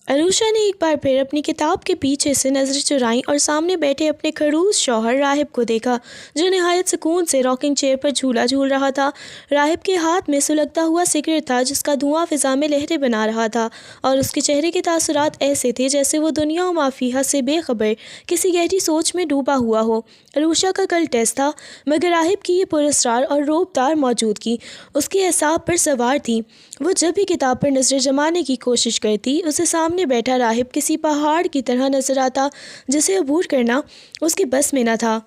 عروشا نے ایک بار پھر اپنی کتاب کے پیچھے سے نظریں چرائیں اور سامنے بیٹھے اپنے خڑوس شوہر راہب کو دیکھا جو نہایت سکون سے راکنگ چیئر پر جھولا جھول رہا تھا۔ راہب کے ہاتھ میں سلگتا ہوا سگریٹ تھا جس کا دھواں فضا میں لہریں بنا رہا تھا اور اس کے چہرے کے تاثرات ایسے تھے جیسے وہ دنیا و ما فیہا سے بے خبر کسی گہری سوچ میں ڈوبا ہوا ہو۔ عروشا کا کل ٹیسٹ تھا مگر راہب کی یہ پراسرار اور روبدار موجودگی اس کے اعصاب پر سوار تھی۔ وہ جب بھی کتاب پر نظریں جمانے کی کوشش کرتی اسے سامنے بیٹھا راہب کسی پہاڑ کی طرح نظر آتا جسے عبور کرنا اس کے بس میں نہ تھا۔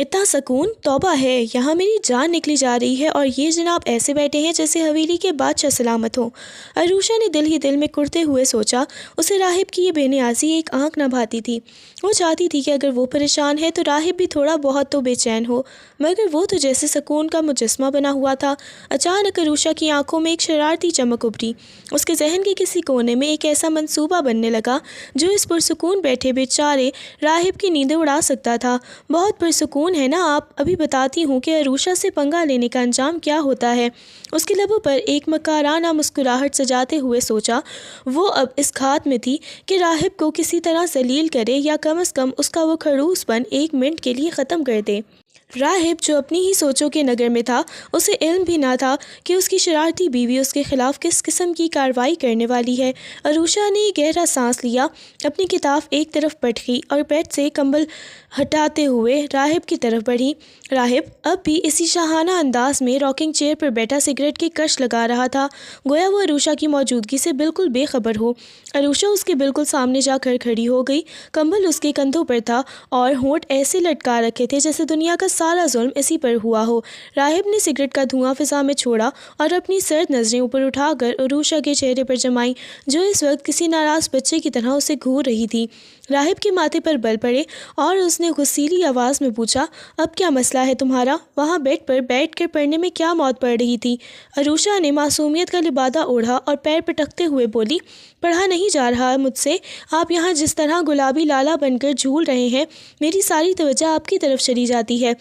اتنا سکون، توبہ ہے، یہاں میری جان نکلی جا رہی ہے اور یہ جناب ایسے بیٹھے ہیں جیسے حویلی کے بادشاہ سلامت ہو۔ عروشا نے دل ہی دل میں کرتے ہوئے سوچا، اسے راہب کی یہ بے نیازی ایک آنکھ نہ بھاتی تھی۔ وہ چاہتی تھی کہ اگر وہ پریشان ہے تو راہب بھی تھوڑا بہت تو بے چین ہو، مگر وہ تو جیسے سکون کا مجسمہ بنا ہوا تھا۔ اچانک عروشا کی آنکھوں میں ایک شرارتی چمک ابھری۔ اس کے ذہن کے کسی کونے میں ایک ایسا منصوبہ بننے لگا جو اس پرسکون بیٹھے بیچارے راہب کی نیندیں اڑا سکتا تھا۔ بہت پرسکون ہے نا آپ، ابھی بتاتی ہوں کہ عروشا سے پنگا لینے کا انجام کیا ہوتا ہے۔ اس کے لبوں پر ایک مکارانہ مسکراہٹ سجاتے ہوئے سوچا۔ وہ اب اس گھات میں تھی کہ راہب کو کسی طرح ذلیل کرے یا کم از کم اس کا وہ خڑوس پن ایک منٹ کے لیے ختم کر دے۔ راہب جو اپنی ہی سوچوں کے نگر میں تھا، اسے علم بھی نہ تھا کہ اس کی شرارتی بیوی اس کے خلاف کس قسم کی کارروائی کرنے والی ہے۔ عروشا نے گہرا سانس لیا، اپنی کتاب ایک طرف پٹکی اور بیڈ سے کمبل ہٹاتے ہوئے راہب کی طرف بڑھی۔ راہب اب بھی اسی شاہانہ انداز میں راکنگ چیئر پر بیٹھا سگریٹ کی کش لگا رہا تھا، گویا وہ عروشا کی موجودگی سے بالکل بے خبر ہو۔ عروشا اس کے بالکل سامنے جا کر کھڑی ہو گئی، کمبل اس کے کندھوں پر تھا اور ہونٹ ایسے لٹکا رکھے تھے جیسے دنیا کا سارا ظلم اسی پر ہوا ہو۔ راہب نے سگریٹ کا دھواں فضا میں چھوڑا اور اپنی سرد نظریں اوپر اٹھا کر عروشا کے چہرے پر جمائیں جو اس وقت کسی ناراض بچے کی طرح اسے گھور رہی تھی۔ راہب کے ماتھے پر بل پڑے اور اس نے غصیلی آواز میں پوچھا، اب کیا مسئلہ ہے تمہارا؟ وہاں بیڈ پر بیٹھ کر پڑھنے میں کیا موت پڑ رہی تھی؟ عروشا نے معصومیت کا لبادہ اوڑھا اور پیر پٹکتے ہوئے بولی، پڑھا نہیں جا رہا مجھ سے، آپ یہاں جس طرح گلابی لالا بن کر جھول رہے ہیں میری ساری توجہ آپ کی طرف چلی جاتی ہے،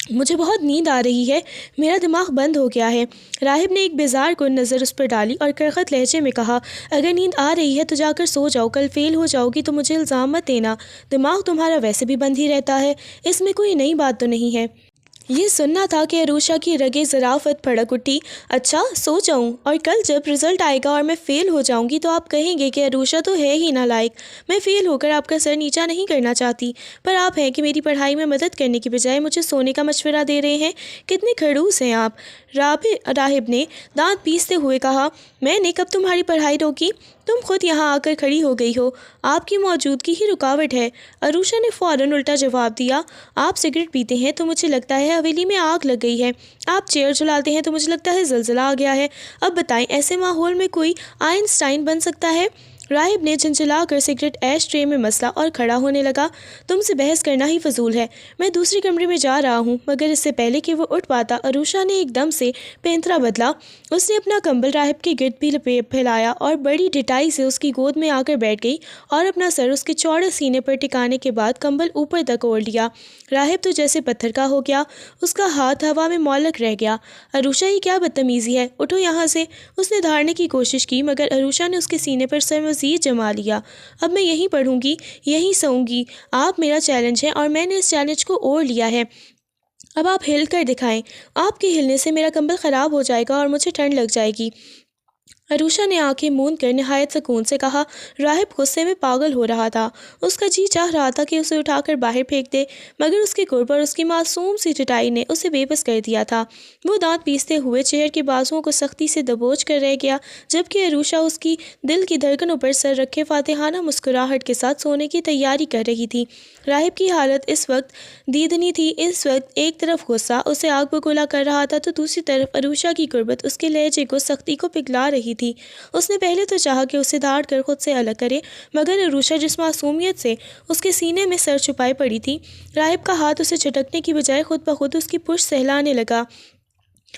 مجھے بہت نیند آ رہی ہے، میرا دماغ بند ہو گیا ہے۔ راہب نے ایک بیزار کن نظر اس پر ڈالی اور کرخت لہجے میں کہا، اگر نیند آ رہی ہے تو جا کر سو جاؤ، کل فیل ہو جاؤ گی تو مجھے الزام مت دینا، دماغ تمہارا ویسے بھی بند ہی رہتا ہے، اس میں کوئی نئی بات تو نہیں ہے۔ یہ سننا تھا کہ عروشا کی رگیں ظرافت پھڑک اٹھی۔ اچھا سو جاؤں، اور کل جب رزلٹ آئے گا اور میں فیل ہو جاؤں گی تو آپ کہیں گے کہ عروشا تو ہے ہی نالائق، میں فیل ہو کر آپ کا سر نیچا نہیں کرنا چاہتی، پر آپ ہیں کہ میری پڑھائی میں مدد کرنے کی بجائے مجھے سونے کا مشورہ دے رہے ہیں، کتنے خڑوس ہیں آپ۔ راہب نے دانت پیستے ہوئے کہا، میں نے کب تمہاری پڑھائی روکی؟ تم خود یہاں آ کر کھڑی ہو گئی ہو، آپ کی موجودگی ہی رکاوٹ ہے۔ عروشا نے فوراً الٹا جواب دیا، آپ سگریٹ پیتے ہیں تو مجھے لگتا ہے حویلی میں آگ لگ گئی ہے، آپ چیئر جلاتے ہیں تو مجھے لگتا ہے زلزلہ آ گیا ہے، اب بتائیں ایسے ماحول میں کوئی آئنسٹائن بن سکتا ہے؟ راہب نے جھنجھلا کر سگریٹ ایش ٹرے میں مسلا اور کھڑا ہونے لگا، تم سے بحث کرنا ہی فضول ہے، میں دوسرے کمرے میں جا رہا ہوں۔ مگر اس سے پہلے کہ وہ اٹھ پاتا عروشا نے ایک دم سے پینترا بدلا، اس نے اپنا کمبل راہب کے گرد بھی پھیلایا اور بڑی ڈٹائی سے اس کی گود میں آ کر بیٹھ گئی اور اپنا سر اس کے چوڑے سینے پر ٹکانے کے بعد کمبل اوپر تک اوڑھ لیا۔ راہب تو جیسے پتھر کا ہو گیا، اس کا ہاتھ ہوا میں معلق رہ گیا۔ عروشا یہ کیا بدتمیزی ہے، اٹھو یہاں سے، اس نے دھاڑنے کی کوشش کی مگر عروشا نے اس کے سینے پر سر مزید جما لیا۔ اب میں یہیں پڑھوں گی، یہیں سوؤں گی، آپ میرا چیلنج ہے اور میں نے اس چیلنج کو اوڑھ لیا ہے، اب آپ ہل کر دکھائیں، آپ کے ہلنے سے میرا کمبل خراب ہو جائے گا اور مجھے ٹھنڈ لگ جائے گی۔ عروشا نے آنکھیں موند کر نہایت سکون سے کہا۔ راہب غصے میں پاگل ہو رہا تھا، اس کا جی چاہ رہا تھا کہ اسے اٹھا کر باہر پھینک دے، مگر اس کے قرب اور اس کی معصوم سی ٹٹائی نے اسے بے بس کر دیا تھا۔ وہ دانت پیستے ہوئے چہر کے بازوؤں کو سختی سے دبوچ کر رہ گیا، جبکہ عروشا اس کی دل کی دھڑکنوں پر سر رکھے فاتحانہ مسکراہٹ کے ساتھ سونے کی تیاری کر رہی تھی۔ راہب کی حالت اس وقت دیدنی تھی، اس وقت ایک طرف غصہ اسے آگ بگولا کر رہا تھا تو دوسری طرف عروشا کی قربت اس کے لہجے کو سختی کو پگھلا رہی تھی۔ اس نے پہلے تو چاہا کہ اسے دھاڑ کر خود سے الگ کرے، مگر عروشا جس معصومیت سے اس کے سینے میں سر چھپائے پڑی تھی، راہب کا ہاتھ اسے جھٹکنے کی بجائے خود بخود اس کی پشت سہلانے لگا۔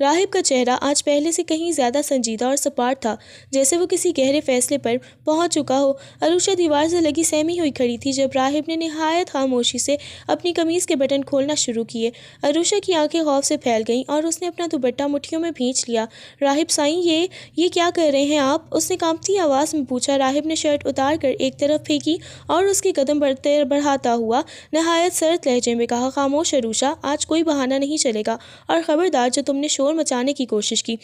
راہب کا چہرہ آج پہلے سے کہیں زیادہ سنجیدہ اور سپاٹ تھا، جیسے وہ کسی گہرے فیصلے پر پہنچ چکا ہو۔ عروشہ دیوار سے لگی سہمی ہوئی کھڑی تھی جب راہب نے نہایت خاموشی سے اپنی قمیض کے بٹن کھولنا شروع کیے۔ عروشہ کی آنکھیں خوف سے پھیل گئیں اور اس نے اپنا دوپٹہ مٹھیوں میں بھینچ لیا۔ راہب سائیں، یہ کیا کر رہے ہیں آپ؟ اس نے کانپتی آواز میں پوچھا۔ راہب نے شرٹ اتار کر ایک طرف پھینکی اور اس کے قدم بڑھاتا ہوا نہایت سرد لہجے میں کہا، خاموش عروشہ، آج کوئی بہانہ نہیں چلے گا، اور خبردار جو تم نے شور مچانے کی کوشش کی۔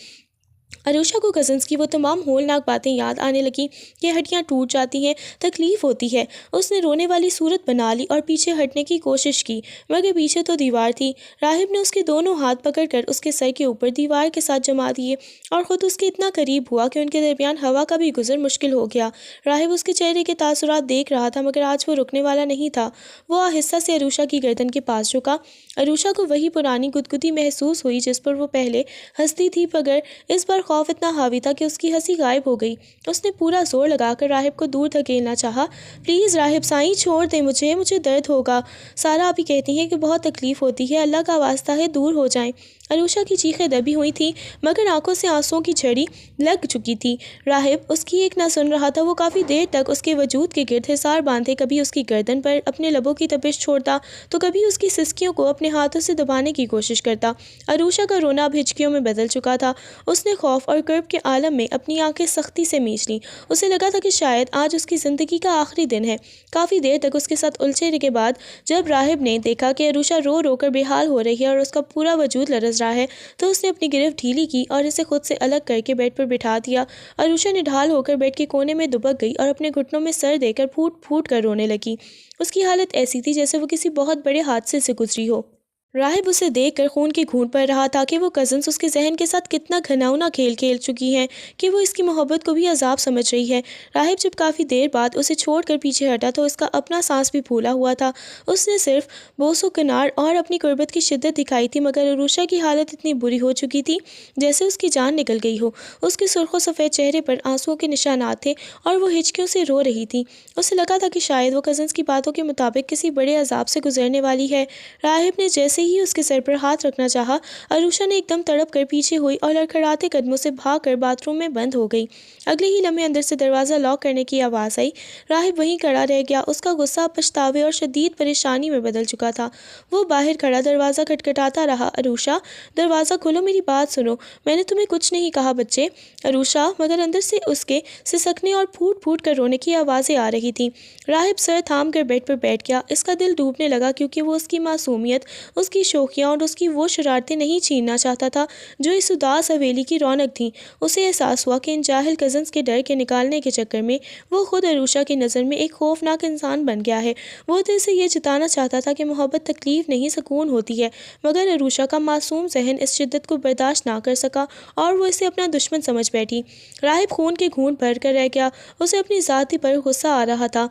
عروشہ کو کزنس کی وہ تمام ہولناک باتیں یاد آنے لگیں کہ ہڈیاں ٹوٹ جاتی ہیں، تکلیف ہوتی ہے۔ اس نے رونے والی صورت بنا لی اور پیچھے ہٹنے کی کوشش کی، مگر پیچھے تو دیوار تھی۔ راہب نے اس کے دونوں ہاتھ پکڑ کر اس کے سر کے اوپر دیوار کے ساتھ جما دیے اور خود اس کے اتنا قریب ہوا کہ ان کے درمیان ہوا کا بھی گزر مشکل ہو گیا۔ راہب اس کے چہرے کے تاثرات دیکھ رہا تھا، مگر آج وہ رکنے والا نہیں تھا۔ وہ آہستہ سے عروشہ کی گردن کے پاس جھکا۔ عروشہ کو وہی پرانی گدگدی محسوس ہوئی جس پر وہ پہلے ہنستی تھی، مگر اس بار خوف اتنا حاوی تھا کہ اس کی ہنسی غائب ہو گئی۔ اس نے پورا زور لگا کر راہب کو دور دھکیلنا چاہا۔ پلیز راہب سائیں، چھوڑ دیں مجھے درد ہوگا۔ سارا ابھی کہتی ہیں کہ بہت تکلیف ہوتی ہے، اللہ کا واسطہ ہے دور ہو جائیں۔ عروشہ کی چیخیں دبی ہوئی تھیں، مگر آنکھوں سے آنسوؤں کی جھڑی لگ چکی تھی۔ راہب اس کی ایک نہ سن رہا تھا۔ وہ کافی دیر تک اس کے وجود کے گرد حصار باندھے کبھی اس کی گردن پر اپنے لبوں کی تپش چھوڑتا تو کبھی اس کی سسکیوں کو اپنے ہاتھوں سے دبانے کی کوشش کرتا۔ عروشہ کا رونا اب ہچکیوں میں بدل چکا تھا۔ اس نے خوف اور کرب کے عالم میں اپنی آنکھیں سختی سے میچ لیں۔ اسے لگا تھا کہ شاید آج اس کی زندگی کا آخری دن ہے۔ کافی دیر تک اس کے ساتھ الجھنے کے بعد جب راہب نے دیکھا کہ عروشہ رو رو کر بے حال ہو رہی ہے اور اس کا پورا وجود لرز رہا ہے تو اس نے اپنی گرفت ڈھیلی کی اور اسے خود سے الگ کر کے بیڈ پر بٹھا دیا۔ عروشہ نے ڈھال ہو کر بیڈ کے کونے میں دبک گئی اور اپنے گھٹنوں میں سر دے کر پھوٹ پھوٹ کر رونے لگی۔ اس کی حالت ایسی تھی جیسے وہ کسی بہت بڑے حادثے سے گزری ہو۔ راہب اسے دیکھ کر خون کی گھونٹ پڑ رہا تھا کہ وہ کزنس اس کے ذہن کے ساتھ کتنا گھناؤنا کھیل کھیل چکی ہیں کہ وہ اس کی محبت کو بھی عذاب سمجھ رہی ہے۔ راہب جب کافی دیر بعد اسے چھوڑ کر پیچھے ہٹا تو اس کا اپنا سانس بھی پھولا ہوا تھا۔ اس نے صرف بوس و کنار اور اپنی قربت کی شدت دکھائی تھی، مگر عروشہ کی حالت اتنی بری ہو چکی تھی جیسے اس کی جان نکل گئی ہو۔ اس کے سرخ و سفید چہرے پر آنسوؤں کے نشانات تھے اور وہ ہچکیوں سے رو رہی تھی۔ اسے لگا تھا کہ شاید وہ کزنس کی باتوں کے مطابق کسی بڑے عذاب سے گزرنے والی ہے۔ راہب نے جیسے ہی اس کے سر پر ہاتھ رکھنا چاہا، عروشہ نے ایک دم تڑپ کر پیچھے ہوئی اور لڑکھڑاتے قدموں سے بھاگ کر باتھ روم میں بند ہو گئی۔ اگلے ہی لمحے اندر سے دروازہ لاک کرنے کی آواز آئی۔ راہب وہیں کھڑا رہ گیا۔ اس کا غصہ پچھتاوے اور شدید پریشانی میں بدل چکا تھا۔ وہ باہر کھڑا دروازہ کھٹکھٹاتا رہا۔ عروشہ، دروازہ کھولو، میری بات سنو، میں نے تمہیں کچھ نہیں کہا بچے۔ عروشہ، مگر اندر سے اس کے سسکنے اور پھوٹ پھوٹ کر رونے کی آوازیں آ رہی تھیں۔ راہب سر تھام کر بیڈ پر بیٹھ گیا۔ اس کا دل ڈوبنے لگا کیونکہ وہ اس کی معصومیت، اس کی شوخیاں اور اس کی وہ شرارتیں نہیں چھیننا چاہتا تھا جو اس اداس حویلی کی رونق تھیں۔ اسے احساس ہوا کہ ان جاہل کزنس کے ڈر کے نکالنے کے چکر میں وہ خود عروشہ کی نظر میں ایک خوفناک انسان بن گیا ہے۔ وہ دل سے یہ جتانا چاہتا تھا کہ محبت تکلیف نہیں سکون ہوتی ہے، مگر عروشہ کا معصوم ذہن اس شدت کو برداشت نہ کر سکا اور وہ اسے اپنا دشمن سمجھ بیٹھی۔ راہب خون کے گھونٹ بھر کر رہ گیا۔ اسے اپنی ذاتی پر غصہ آ رہا تھا۔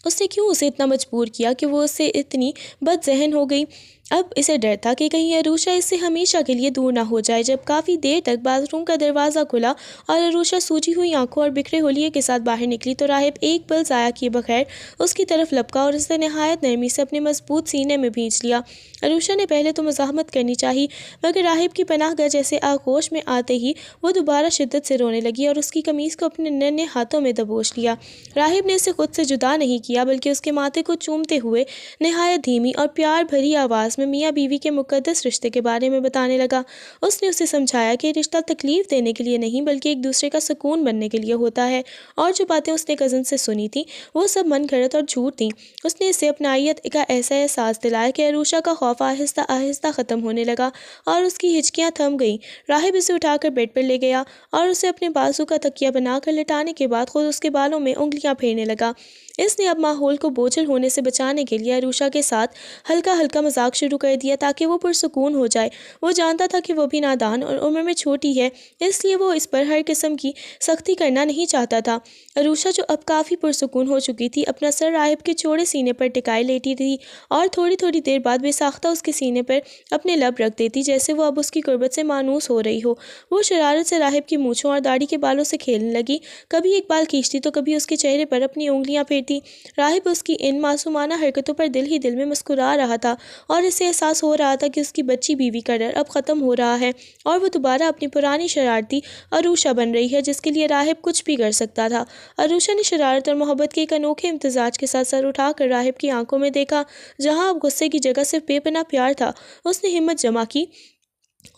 اس نے کیوں اسے اتنا مجبور کیا کہ وہ اس سے اتنی بد ذہن ہو گئی؟ اب اسے ڈر تھا کہ کہیں عروشہ اس سے ہمیشہ کے لیے دور نہ ہو جائے۔ جب کافی دیر تک باتھ روم کا دروازہ کھلا اور عروشہ سوجی ہوئی آنکھوں اور بکھرے ہولیے کے ساتھ باہر نکلی تو راہب ایک پل ضائع کیے بغیر اس کی طرف لپکا اور اسے نہایت نرمی سے اپنے مضبوط سینے میں بھینچ لیا۔ عروشہ نے پہلے تو مزاحمت کرنی چاہی، مگر راہب کی پناہ گاہ جیسے آغوش میں آتے ہی وہ دوبارہ شدت سے رونے لگی اور اس کی قمیض کو اپنے ننھے ہاتھوں میں دبوچ لیا۔ راہب نے اسے خود سے جدا نہیں کیا بلکہ اس کے ماتھے کو چومتے ہوئے نہایت دھیمی اور پیار بھری آواز میں میاں بیوی کے مقدس رشتے کے بارے میں بتانے لگا۔ اس نے اسے سمجھایا کہ رشتہ تکلیف دینے کے لیے نہیں بلکہ ایک دوسرے کا سکون بننے کے لیے ہوتا ہے، اور جو باتیں اس نے کزن سے سنی تھیں وہ سب من گھڑت اور جھوٹ تھیں۔ اس نے اسے اپنائیت کا ایسا احساس دلایا کہ عروشہ کا خوف آہستہ آہستہ ختم ہونے لگا اور اس کی ہچکیاں تھم گئیں۔ راہب اسے اٹھا کر بیڈ پر لے گیا اور اسے اپنے بازو کا تکیہ بنا کر لٹانے کے بعد خود اس کے بالوں میں انگلیاں پھیرنے لگا۔ اس نے اب ماحول کو بوجھل ہونے سے بچانے کے لیے عروشہ کے ساتھ ہلکا ہلکا مذاق شروع کر دیا تاکہ وہ پرسکون ہو جائے۔ وہ جانتا تھا کہ وہ بھی نادان اور عمر میں چھوٹی ہے، اس لیے وہ اس پر ہر قسم کی سختی کرنا نہیں چاہتا تھا۔ عروشہ جو اب کافی پرسکون ہو چکی تھی اپنا سر راہب کے چوڑے سینے پر ٹکائے لیٹی تھی اور تھوڑی تھوڑی دیر بعد بے ساختہ اس کے سینے پر اپنے لب رکھ دیتی جیسے وہ اب اس کی قربت سے مانوس ہو رہی ہو۔ وہ شرارت سے راہب کی مونچھوں اور داڑھی کے بالوں سے کھیلنے لگی، کبھی ایک بال کھینچتی تو کبھی اس کے چہرے پر اپنی انگلیاں پھیرتی تھی۔ راہب اس کی ان معصومانہ حرکتوں پر دل ہی دل میں مسکرا رہا تھا اور اسے احساس ہو رہا تھا کہ اس کی بچی بیوی کا ڈر اب ختم ہو رہا ہے اور وہ دوبارہ اپنی پرانی شرارتی عروشہ بن رہی ہے جس کے لیے راہب کچھ بھی کر سکتا تھا۔ عروشہ نے شرارت اور محبت کے ایک انوکھے امتزاج کے ساتھ سر اٹھا کر راہب کی آنکھوں میں دیکھا۔ جہاں اب غصے کی جگہ صرف بے پناہ پیار تھا، اس نے ہمت جمع کی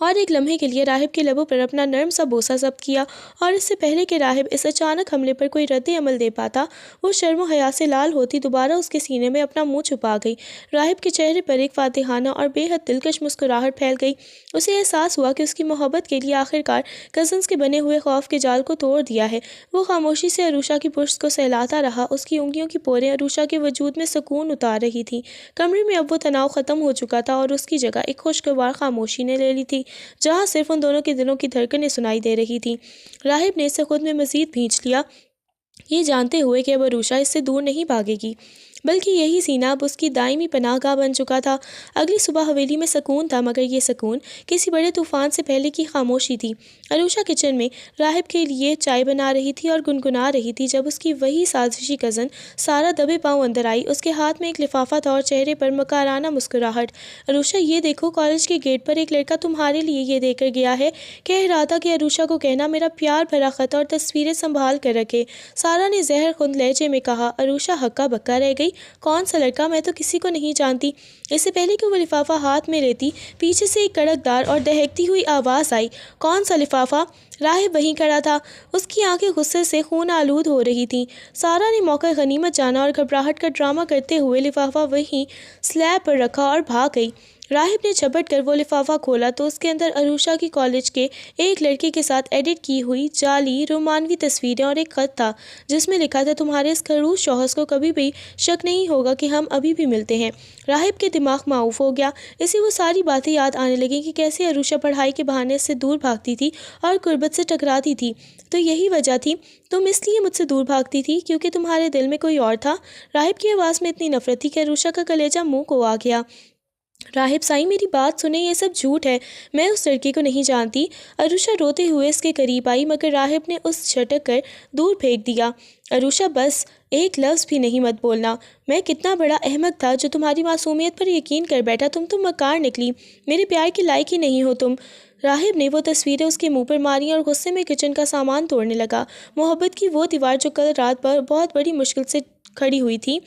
اور ایک لمحے کے لیے راہب کے لبوں پر اپنا نرم سا بوسہ ضبط کیا، اور اس سے پہلے کہ راہب اس اچانک حملے پر کوئی رد عمل دے پاتا، وہ شرم و حیا سے لال ہوتی دوبارہ اس کے سینے میں اپنا منہ چھپا گئی۔ راہب کے چہرے پر ایک فاتحانہ اور بے حد دلکش مسکراہٹ پھیل گئی۔ اسے احساس ہوا کہ اس کی محبت کے لیے آخرکار کزنز کے بنے ہوئے خوف کے جال کو توڑ دیا ہے۔ وہ خاموشی سے عروشہ کی پشت کو سہلاتا رہا، اس کی انگلیوں کی پوریں عروشہ کے وجود میں سکون اتار رہی تھیں۔ کمرے میں اب وہ تناؤ ختم ہو چکا تھا اور اس کی جگہ ایک خوشگوار خاموشی نے لے لی تھی، جہاں صرف ان دونوں کے دلوں کی دھڑکنیں سنائی دے رہی تھیں۔ راہب نے اسے خود میں مزید بھینچ لیا، یہ جانتے ہوئے کہ اب عروشہ اس سے دور نہیں بھاگے گی، بلکہ یہی سینہ اب اس کی دائمی پناہ گاہ بن چکا تھا۔ اگلی صبح حویلی میں سکون تھا، مگر یہ سکون کسی بڑے طوفان سے پہلے کی خاموشی تھی۔ عروشہ کچن میں راہب کے لیے چائے بنا رہی تھی اور گنگنا رہی تھی جب اس کی وہی سازشی کزن سارا دبے پاؤں اندر آئی۔ اس کے ہاتھ میں ایک لفافہ تھا اور چہرے پر مکارانہ مسکراہٹ۔ عروشہ، یہ دیکھو، کالج کے گیٹ پر ایک لڑکا تمہارے لیے یہ دے کر گیا ہے۔ کہہ رہا تھا کہ عروشہ کو کہنا میرا پیار بھرا خط اور تصویریں سنبھال کر رکھے۔ سارا نے زہر خند لہجے میں کہا۔ عروشہ ہکا بکا رہ گئی۔ کون سا لڑکا؟ میں تو کسی کو نہیں جانتی۔ اس سے پہلے کہ وہ لفافہ ہاتھ میں لیتی، پیچھے سے ایک کڑک دار اور دہکتی ہوئی آواز آئی، کون سا لفافہ؟ راہب وہیں کھڑا تھا، اس کی آنکھیں غصے سے خون آلود ہو رہی تھیں۔ سارا نے موقع غنیمت جانا اور گھبراہٹ کا ڈرامہ کرتے ہوئے لفافہ وہیں سلیب پر رکھا اور بھاگ گئی۔ راہب نے جھپٹ کر وہ لفافہ کھولا تو اس کے اندر عروشہ کی کالج کے ایک لڑکے کے ساتھ ایڈٹ کی ہوئی جعلی رومانوی تصویریں اور ایک خط تھا جس میں لکھا تھا، تمہارے اس خڑوس شوہر کو کبھی بھی شک نہیں ہوگا کہ ہم ابھی بھی ملتے ہیں۔ راہب کے دماغ معاف ہو گیا۔ اسے وہ ساری باتیں یاد آنے لگیں کہ کیسے عروشہ پڑھائی کے بہانے اس سے دور بھاگتی تھی اور قربت سے ٹکراتی تھی۔ تو یہی وجہ تھی، تم اس لیے مجھ سے دور بھاگتی تھی کیونکہ تمہارے دل میں کوئی اور تھا۔ راہب کی آواز میں اتنی نفرت تھی کہ عروشہ کا کلیجہ منہ کو آ گیا۔ راہب سائیں، میری بات سنیں، یہ سب جھوٹ ہے، میں اس لڑکے کو نہیں جانتی۔ عروشہ روتے ہوئے اس کے قریب آئی، مگر راہب نے اس جھٹک کر دور پھینک دیا۔ عروشہ، بس ایک لفظ بھی نہیں، مت بولنا۔ میں کتنا بڑا احمق تھا جو تمہاری معصومیت پر یقین کر بیٹھا۔ تم تو مکار نکلی، میرے پیار کے لائق ہی نہیں ہو تم۔ راہب نے وہ تصویریں اس کے منہ پر ماریں اور غصے میں کچن کا سامان توڑنے لگا۔ محبت کی وہ دیوار جو کل رات پر بہت بڑی مشکل سے کھڑی ہوئی تھی،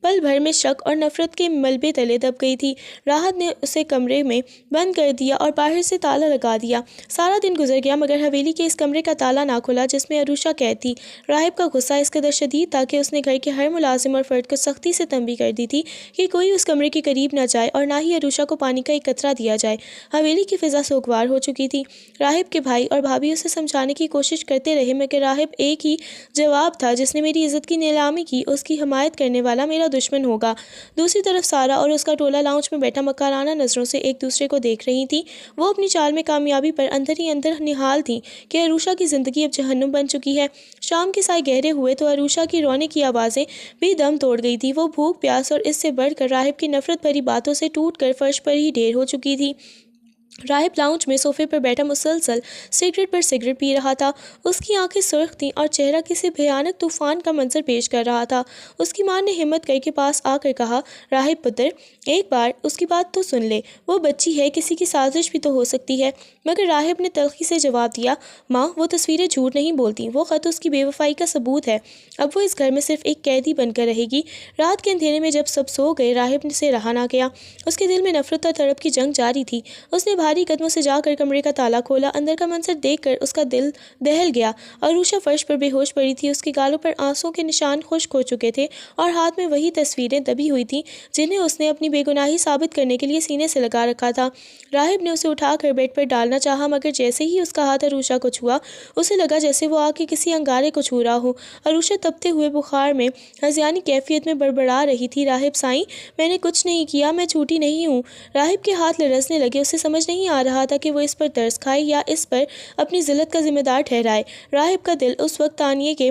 پل بھر میں شک اور نفرت کے ملبے تلے دب گئی تھی۔ راحت نے اسے کمرے میں بند کر دیا اور باہر سے تالا لگا دیا۔ سارا دن گزر گیا مگر حویلی کے اس کمرے کا تالا نہ کھلا جس میں عروشہ قید تھی۔ راہب کا غصہ اس قدر شدید تھا کہ اس نے گھر کے ہر ملازم اور فرد کو سختی سے تنبیہ کر دی تھی کہ کوئی اس کمرے کے قریب نہ جائے اور نہ ہی عروشہ کو پانی کا ایک قطرہ دیا جائے۔ حویلی کی فضا سوگوار ہو چکی تھی۔ راہب کے بھائی اور بھابھی اسے سمجھانے کی کوشش کرتے رہے مگر راہب ایک ہی جواب تھا، جس نے میری عزت کی نیلامی کی، اس کی حمایت کرنے والا میرا دشمن ہوگا۔ دوسری طرف سارا اور اس کا ٹولہ لاؤنج میں بیٹھا مکارانہ نظروں سے ایک دوسرے کو دیکھ رہی تھی۔ وہ اپنی چال میں کامیابی پر اندر ہی اندر نہال تھیں کہ عروشہ کی زندگی اب جہنم بن چکی ہے۔ شام کے سائے گہرے ہوئے تو عروشہ کی رونے کی آوازیں بھی دم توڑ گئی تھی۔ وہ بھوک، پیاس اور اس سے بڑھ کر راہب کی نفرت بھری باتوں سے ٹوٹ کر فرش پر ہی ڈھیر ہو چکی تھی۔ راہب لاؤنج میں صوفے پر بیٹھا مسلسل سگریٹ پر سگریٹ پی رہا تھا۔ اس کی آنکھیں سرخ تھیں اور چہرہ کسی بھیانک طوفان کا منظر پیش کر رہا تھا۔ اس کی ماں نے ہمت کر کے پاس آ کر کہا، راہب پتر، ایک بار اس کی بات تو سن لے، وہ بچی ہے، کسی کی سازش بھی تو ہو سکتی ہے۔ مگر راہب نے تلخی سے جواب دیا، ماں، وہ تصویریں جھوٹ نہیں بولتی، وہ خط اس کی بے وفائی کا ثبوت ہے۔ اب وہ اس گھر میں صرف ایک قیدی بن کر رہے گی۔ رات کے اندھیرے میں جب سب سو گئے، راہب سے رہا نہ گیا۔ اس کے دل میں نفرت اور تڑپ کی جنگ جاری تھی۔ اس نے بھاری قدموں سے جا کر کمرے کا تالا کھولا۔ اندر کا منظر دیکھ کر اس کا دل دہل گیا۔ عروشہ فرش پر بے ہوش پڑی تھی، اس کے گالوں پر آنسوؤں کے نشان خشک ہو چکے تھے اور ہاتھ میں وہی تصویریں دبی ہوئی تھیں جنہیں اس نے اپنی بے گناہی ثابت کرنے کے لیے سینے سے لگا رکھا تھا۔ راہب نے اسے اٹھا کر بیڈ پر ڈالنا چاہا مگر جیسے ہی اس کا ہاتھ عروشہ کو چھوا، اسے لگا جیسے وہ آ کے کسی انگارے کو چھو رہا ہو۔ عروشہ تپتے ہوئے بخار میں ہذیانی کیفیت میں بڑبڑا رہی تھی، راہب سائیں، میں نے کچھ نہیں کیا، میں جھوٹی نہیں ہوں۔ راہب کے ہاتھ لرزنے لگے۔ اسے سمجھ نہیں آ رہا تھا کہ وہ اس پر ترس کھائے یا اس پر اپنی ذلت کا ذمہ دار ٹھہرائے۔ راہب کا دل اس وقت تانیے کے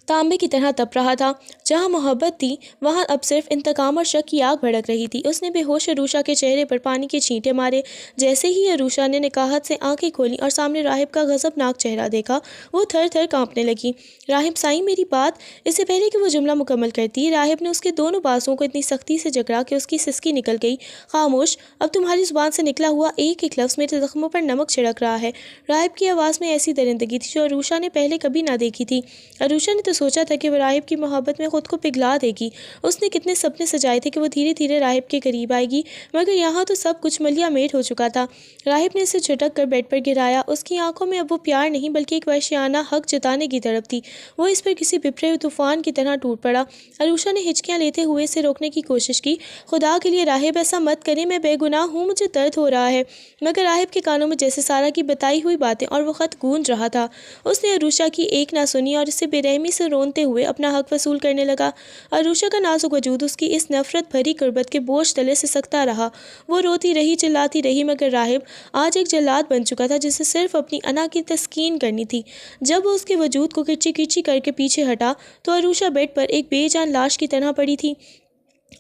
تانبے کی طرح تپ رہا تھا۔ جہاں محبت تھی وہاں اب صرف انتقام اور شک کی آگ بھڑک رہی تھی۔ اس نے بے ہوش عروشا کے چہرے پر پانی کے چھینٹے مارے۔ جیسے ہی عروشا نے نکاہت سے آنکھیں کھولیں اور سامنے راہب کا غضبناک چہرہ دیکھا، وہ تھر تھر کانپنے لگی۔ راہب سائیں میری بات۔ اس سے پہلے کہ وہ جملہ مکمل کرتی، راہب نے اس کے دونوں بازوؤں کو اتنی سختی سے جکڑا کہ اس کی سسکی نکل گئی۔ خاموش، اب تمہاری زبان سے نکلا ہوا ایک ایک لفظ میرے زخموں پر نمک چھڑک رہا ہے۔ راہب کی آواز میں ایسی درندگی تھی جو عروشا نے پہلے کبھی نہ دیکھی تھی۔ عروشا نے تو سوچا تھا کہ وہ راہب کی محبت میں خود کو پگھلا دے گی۔ اس نے کتنے سپنے سجائے تھے کہ وہ دھیرے دھیرے راہب کے قریب آئے گی، مگر یہاں تو سب کچھ ملیا میٹ ہو چکا تھا۔ راہب نے اسے جھٹک کر بیڈ پر گرایا۔ اس کی آنکھوں میں اب وہ پیار نہیں بلکہ ایک وحشیانہ حق جتانے کی طرف تھی۔ وہ اس پر کسی بپھرے ہوئے طوفان کی طرح ٹوٹ پڑا۔ عروشا نے ہچکیاں لیتے ہوئے اسے روکنے کی کوشش کی۔ خدا کے لیے راہب ایسا مت کریں، میں بے گناہ ہوں، مجھے درد ہو رہا ہے۔ مگر راہب کے کانوں میں جیسے سارا کی بتائی ہوئی باتیں اور وہ خط گونج رہا تھا۔ اس نے عروشا کی ایک نہ سنی اور اسے بے رحمی سے رونتے ہوئے اپنا حق وصول کرنے لگا۔ عروشا کا نازک وجود اس کی اس نفرت بھری قربت کے بوجھ تلے سے سکتا رہا۔ وہ روتی رہی، چلاتی رہی، مگر راہب آج ایک جلاد بن چکا تھا جسے صرف اپنی انا کی تسکین کرنی تھی۔ جب وہ اس کے وجود کو کرچی کرچی کر کے پیچھے ہٹا تو عروشا بیڈ پر ایک بے جان لاش کی طرح پڑی تھی۔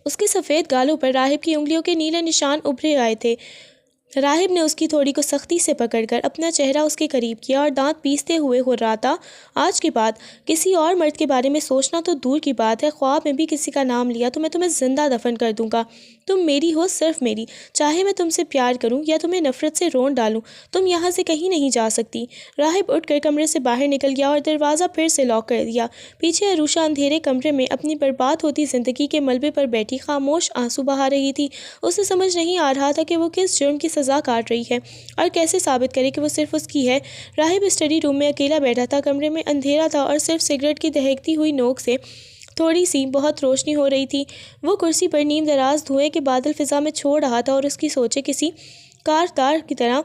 اس کے سفید گالوں پر راہب کی انگلیوں کے نیلے نشان ابھرے آئے تھے۔ راہب نے اس کی تھوڑی کو سختی سے پکڑ کر اپنا چہرہ اس کے قریب کیا اور دانت پیستے ہوئے ہراتا، آج کے بعد کسی اور مرد کے بارے میں سوچنا تو دور کی بات ہے، خواب میں بھی کسی کا نام لیا تو میں تمہیں زندہ دفن کر دوں گا۔ تم میری ہو، صرف میری، چاہے میں تم سے پیار کروں یا تمہیں نفرت سے رون ڈالوں، تم یہاں سے کہیں نہیں جا سکتی۔ راہب اٹھ کر کمرے سے باہر نکل گیا اور دروازہ پھر سے لاک کر دیا۔ پیچھے عروشا اندھیرے کمرے میں اپنی برباد ہوتی زندگی کے ملبے پر بیٹھی خاموش آنسو بہا رہی تھی۔ اسے سمجھ نہیں آ رہا تھا کہ وہ کس جرم کی سزا کاٹ رہی ہے اور کیسے ثابت کرے کہ وہ صرف اس کی ہے۔ راہب اسٹڈی روم میں اکیلا بیٹھا تھا۔ کمرے میں اندھیرا تھا اور صرف سگریٹ کی دہکتی ہوئی نوک سے تھوڑی سی بہت روشنی ہو رہی تھی۔ وہ کرسی پر نیم دراز دھوئیں کے بادل فضا میں چھوڑ رہا تھا اور اس کی سوچیں کسی کار کی طرح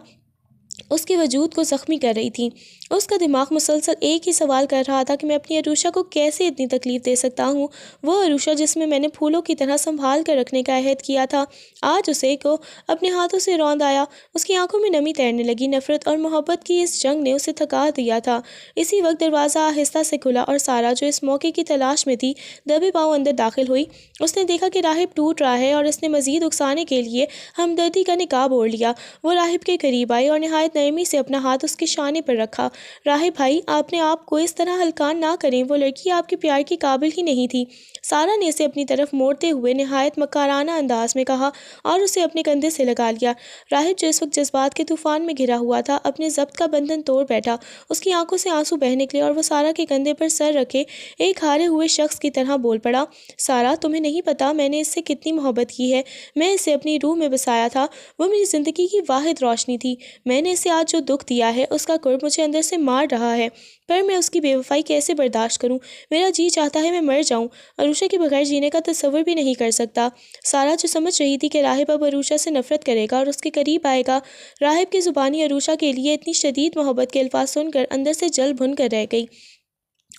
اس کے وجود کو زخمی کر رہی تھی۔ اس کا دماغ مسلسل ایک ہی سوال کر رہا تھا کہ میں اپنی عروشا کو کیسے اتنی تکلیف دے سکتا ہوں، وہ عروشا جس میں نے پھولوں کی طرح سنبھال کر رکھنے کا عہد کیا تھا، آج اسے کو اپنے ہاتھوں سے روند آیا۔ اس کی آنکھوں میں نمی تیرنے لگی۔ نفرت اور محبت کی اس جنگ نے اسے تھکا دیا تھا۔ اسی وقت دروازہ آہستہ سے کھلا اور سارا جو اس موقع کی تلاش میں تھی دبے پاؤں اندر داخل ہوئی۔ اس نے دیکھا کہ راہب ٹوٹ رہا ہے اور اس نے مزید اکسانے کے لیے ہمدردی کا نقاب اوڑھ لیا۔ وہ راہب کے قریب آئی اور نہایت نرمی سے اپنا ہاتھ اس کے شانے پر رکھا۔ راہب بھائی، آپ نے آپ کو اس طرح ہلکان نہ کریں، وہ لڑکی آپ کے پیار کی قابل ہی نہیں تھی۔ سارا نے اسے اپنی طرف موڑتے ہوئے نہایت مکارانہ انداز میں کہا اور اسے اپنے کندھے سے لگا لیا۔ راہب جو اس وقت جذبات کے طوفان میں گھرا ہوا تھا اپنے ضبط کا بندھن توڑ بیٹھا۔ اس کی آنکھوں سے آنسو بہہ نکلے اور وہ سارا کے کندھے پر سر رکھے ایک ہارے ہوئے شخص کی طرح بول پڑا، سارا، تمہیں نہیں پتا میں نے اس سے کتنی محبت کی ہے۔ میں اسے اپنی روح میں بسایا تھا، وہ میری زندگی کی واحد روشنی تھی۔ میں نے اسے آج جو دکھ دیا ہے اس کا کرب مجھے اندر سے مار رہا ہے، پر میں اس کی بے وفائی کیسے برداشت کروں؟ میرا جی چاہتا ہے میں مر جاؤں، عروشا کے بغیر جینے کا تصور بھی نہیں کر سکتا۔ سارا جو سمجھ رہی تھی کہ راہب اب عروشا سے نفرت کرے گا اور اس کے قریب آئے گا، راہب کی زبانی عروشا کے لیے اتنی شدید محبت کے الفاظ سن کر اندر سے جل بھن کر رہ گئی۔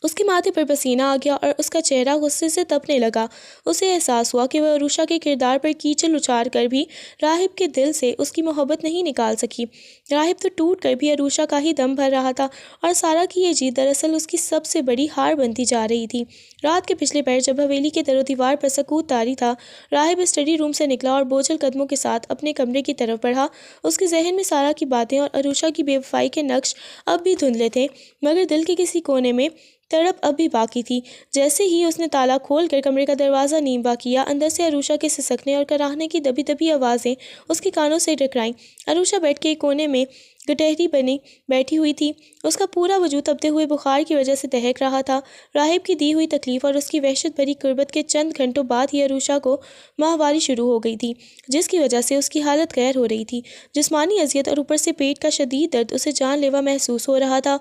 اس کے ماتھے پر پسینہ آ گیا اور اس کا چہرہ غصے سے تپنے لگا۔ اسے احساس ہوا کہ وہ عروشا کے کردار پر کیچل اچار کر بھی راہب کے دل سے اس کی محبت نہیں نکال سکی۔ راہب تو ٹوٹ کر بھی عروشا کا ہی دم بھر رہا تھا اور سارا کی یہ جیت دراصل اس کی سب سے بڑی ہار بنتی جا رہی تھی۔ رات کے پچھلے پہر جب حویلی کے در و دیوار پر سکوت طاری تھا، راہب اسٹڈی روم سے نکلا اور بوجھل قدموں کے ساتھ اپنے کمرے کی طرف بڑھا۔ اس کے ذہن میں سارا کی باتیں اور عروشا کی بے وفائی کے نقش اب بھی دھندلے تھے، مگر دل کے کسی کونے میں تڑپ اب بھی باقی تھی۔ جیسے ہی اس نے تالا کھول کر کمرے کا دروازہ نیموا کیا، اندر سے عروشا کے سسکنے اور کراہنے کی دبی دبی آوازیں اس کے کانوں سے ٹکرائیں۔ عروشا بیڈ کے ایک کونے میں گٹہری بنی بیٹھی ہوئی تھی، اس کا پورا وجود تپتے ہوئے بخار کی وجہ سے دہک رہا تھا۔ راہب کی دی ہوئی تکلیف اور اس کی وحشت بھری قربت کے چند گھنٹوں بعد ہی عروشا کو ماہواری شروع ہو گئی تھی، جس کی وجہ سے اس کی حالت غیر ہو رہی تھی۔ جسمانی اذیت اور اوپر سے پیٹ کا شدید درد اسے جان لیوا محسوس ہو رہا تھا۔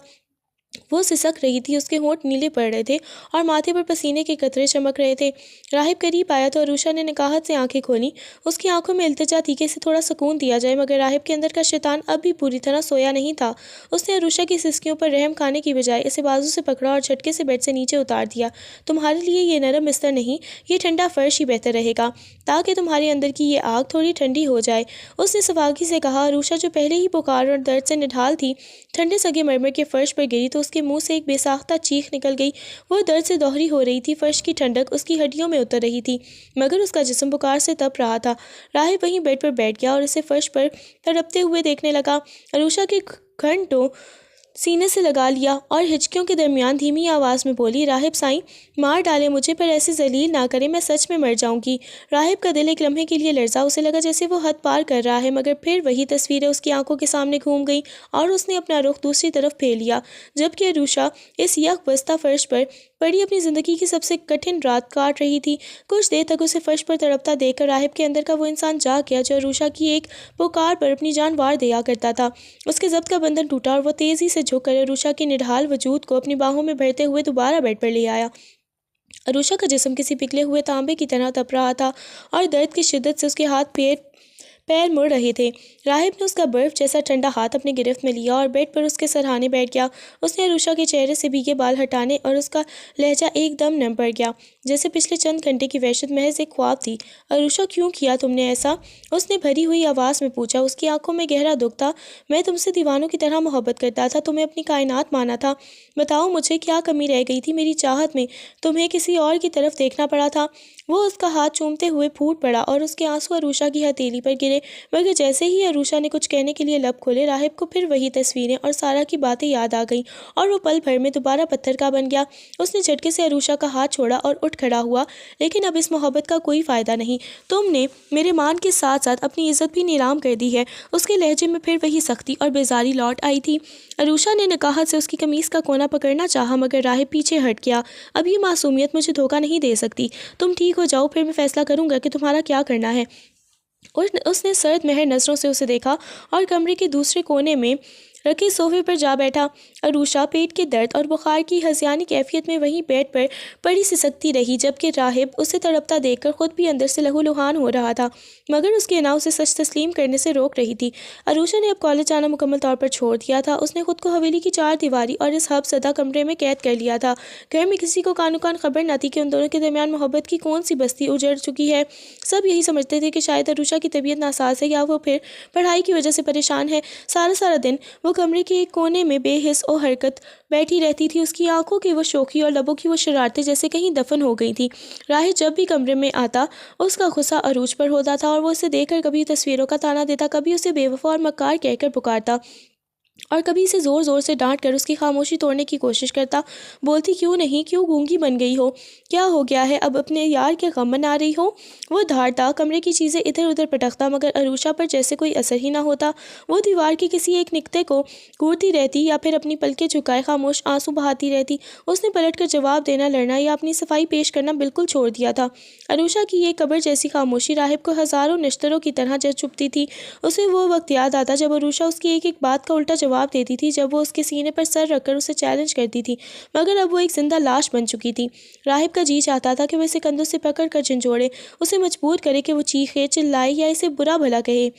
وہ سسک رہی تھی، اس کے ہونٹ نیلے پڑ رہے تھے اور ماتھے پر پسینے کے قطرے چمک رہے تھے۔ راہب قریب آیا تو عروشا نے نکاہت سے آنکھیں کھولیں۔ اس کی آنکھوں میں التجا تھی کہ اسے تھوڑا سکون دیا جائے، مگر راہب کے اندر کا شیطان اب بھی پوری طرح سویا نہیں تھا۔ اس نے عروشا کی سسکیوں پر رحم کھانے کی بجائے اسے بازو سے پکڑا اور جھٹکے سے بیڈ سے نیچے اتار دیا۔ تمہارے لیے یہ نرم بستر نہیں، یہ ٹھنڈا فرش ہی بہتر رہے گا، تاکہ تمہارے اندر کی یہ آگ تھوڑی ٹھنڈی ہو جائے، اس نے سواگی سے کہا۔ عروشا جو پہلے ہی پکار اور درد سے نڈھال تھی، ٹھنڈے سگے مرمر کے فرش پر گری تو اس کے منہ سے ایک بے ساختہ چیخ نکل گئی۔ وہ درد سے دوہری ہو رہی تھی، فرش کی ٹھنڈک اس کی ہڈیوں میں اتر رہی تھی، مگر اس کا جسم بخار سے تپ رہا تھا۔ راہب وہیں بیڈ پر بیٹھ گیا اور اسے فرش پر تڑپتے ہوئے دیکھنے لگا۔ عروشہ کے گھنٹوں سینے سے لگا لیا اور ہچکیوں کے درمیان دھیمی آواز میں بولی، راہب سائیں، مار ڈالے مجھے پر ایسے ذلیل نہ کرے، میں سچ میں مر جاؤں گی۔ راہب کا دل ایک لمحے کے لیے لرزا، اسے لگا جیسے وہ حد پار کر رہا ہے، مگر پھر وہی تصویریں اس کی آنکھوں کے سامنے گھوم گئیں اور اس نے اپنا رخ دوسری طرف پھیر لیا، جبکہ عروشہ اس یک بستہ فرش پر پڑی اپنی زندگی کی سب سے کٹھن رات کاٹ رہی تھی۔ کچھ دیر تک اسے فرش پر تڑپتا دیکھ کر راہب کے اندر کا وہ انسان جاگ گیا جو عروشہ کی ایک پکار پر اپنی جان وار دیا کرتا تھا۔ اس کے ضبط کا بندھن ٹوٹا اور وہ تیزی سے جھک کر عروشہ کے نڈھال وجود کو اپنی باہوں میں بھرتے ہوئے دوبارہ بیڈ پر لے آیا۔ عروشہ کا جسم کسی پگھلے ہوئے تانبے کی طرح تپ رہا تھا اور درد کی شدت سے اس کے ہاتھ پیر مڑ رہے تھے۔ راہب نے اس کا برف جیسا ٹھنڈا ہاتھ اپنے گرفت میں لیا اور بیڈ پر اس کے سرہانے بیٹھ گیا۔ اس نے عروشہ کے چہرے سے بھیگے بال ہٹانے اور اس کا لہجہ ایک دم نم پڑ گیا، جیسے پچھلے چند گھنٹے کی وحشت محض ایک خواب تھی۔ عروشہ، کیوں کیا تم نے ایسا؟ اس نے بھری ہوئی آواز میں پوچھا، اس کی آنکھوں میں گہرا دکھ تھا۔ میں تم سے دیوانوں کی طرح محبت کرتا تھا، تمہیں اپنی کائنات مانا تھا، بتاؤ مجھے کیا کمی رہ گئی تھی میری چاہت میں؟ تمہیں کسی اور کی طرف دیکھنا پڑا تھا۔ وہ اس کا ہاتھ چومتے ہوئے پھوٹ پڑا اور اس کے آنسو عروشہ کی ہتھیلی پر گرے، مگر جیسے ہی عروشہ نے کچھ کہنے کے لیے لب کھولے، راہب کو پھر وہی تصویریں اور سارا کی باتیں یاد آ گئیں اور وہ پل بھر میں دوبارہ پتھر کا بن گیا۔ اس نے جھٹکے سے عروشہ کا ہاتھ چھوڑا اور اٹھ کھڑا ہوا، لیکن اب اس محبت کا کوئی فائدہ نہیں، تم نے میرے مان کے ساتھ ساتھ اپنی عزت بھی نیلام کر دی ہے۔ اس کے لہجے میں پھر وہی سختی اور بیزاری لوٹ آئی تھی۔ عروشہ نے نکاہت سے اس کی قمیص کا کونا پکڑنا چاہا، مگر راہب پیچھے ہٹ گیا۔ اب یہ معصومیت مجھے دھوکہ نہیں دے سکتی، تم ٹھیک ہو جاؤ، پھر میں فیصلہ کروں گا کہ تمہارا کیا کرنا ہے۔ اس نے سرد مہر نظروں سے اسے دیکھا اور کمرے کے دوسرے کونے میں رکھے صوفے پر جا بیٹھا۔ عروشہ پیٹ کے درد اور بخار کی ہذیانی کیفیت میں وہیں بیڈ پر پڑی سسکتی رہی، جبکہ راہب اسے تڑپتا دیکھ کر خود بھی اندر سے لہو لہان ہو رہا تھا، مگر اس کی انا اسے سچ تسلیم کرنے سے روک رہی تھی۔ عروشہ نے اب کالج جانا مکمل طور پر چھوڑ دیا تھا۔ اس نے خود کو حویلی کی چار دیواری اور اس حب زدہ کمرے میں قید کر لیا تھا۔ گھر میں کسی کو کانو کان خبر نہ تھی کہ ان دونوں کے درمیان محبت کی کون سی بستی اجڑ چکی ہے۔ سب یہی سمجھتے تھے کہ شاید عروشہ کی طبیعت ناساز ہے یا وہ پھر پڑھائی کی وجہ سے پریشان ہے۔ سارا دن وہ کمرے کے ایک کونے میں بے حس و حرکت بیٹھی رہتی تھی، اس کی آنکھوں کی وہ شوخی اور لبوں کی وہ شرارتیں جیسے کہیں دفن ہو گئی تھی۔ راہب جب بھی کمرے میں آتا اس کا غصہ عروج پر ہوتا تھا اور وہ اسے دیکھ کر کبھی تصویروں کا طعنہ دیتا، کبھی اسے بے وفا اور مکار کہہ کر پکارتا اور کبھی اسے زور زور سے ڈانٹ کر اس کی خاموشی توڑنے کی کوشش کرتا۔ بولتی کیوں نہیں، کیوں گونگی بن گئی ہو؟ کیا ہو گیا ہے؟ اب اپنے یار کے غم منا رہی ہو؟ وہ دھاڑتا، کمرے کی چیزیں ادھر ادھر پٹکتا، مگر عروشہ پر جیسے کوئی اثر ہی نہ ہوتا۔ وہ دیوار کے کسی ایک نقطے کو گھورتی رہتی یا پھر اپنی پلکیں جھکائے خاموش آنسو بہاتی رہتی۔ اس نے پلٹ کر جواب دینا، لڑنا یا اپنی صفائی پیش کرنا بالکل چھوڑ دیا تھا۔ عروشہ کی یہ قبر جیسی خاموشی راہب کو ہزاروں نشتروں کی طرح جذب چبھتی تھی۔ اسے وہ وقت یاد آتا جب عروشہ اس کی ایک ایک بات کا الٹا جواب دیتی تھی، جب وہ اس کے سینے پر سر رکھ کر اسے چیلنج کرتی تھی، مگر اب وہ ایک زندہ لاش بن چکی تھی۔ راہب کا جی چاہتا تھا کہ وہ اسے کندھوں سے پکڑ کر جھنجھوڑے، اسے مجبور کرے کہ وہ چیخے، چلائے یا اسے برا بھلا کہے،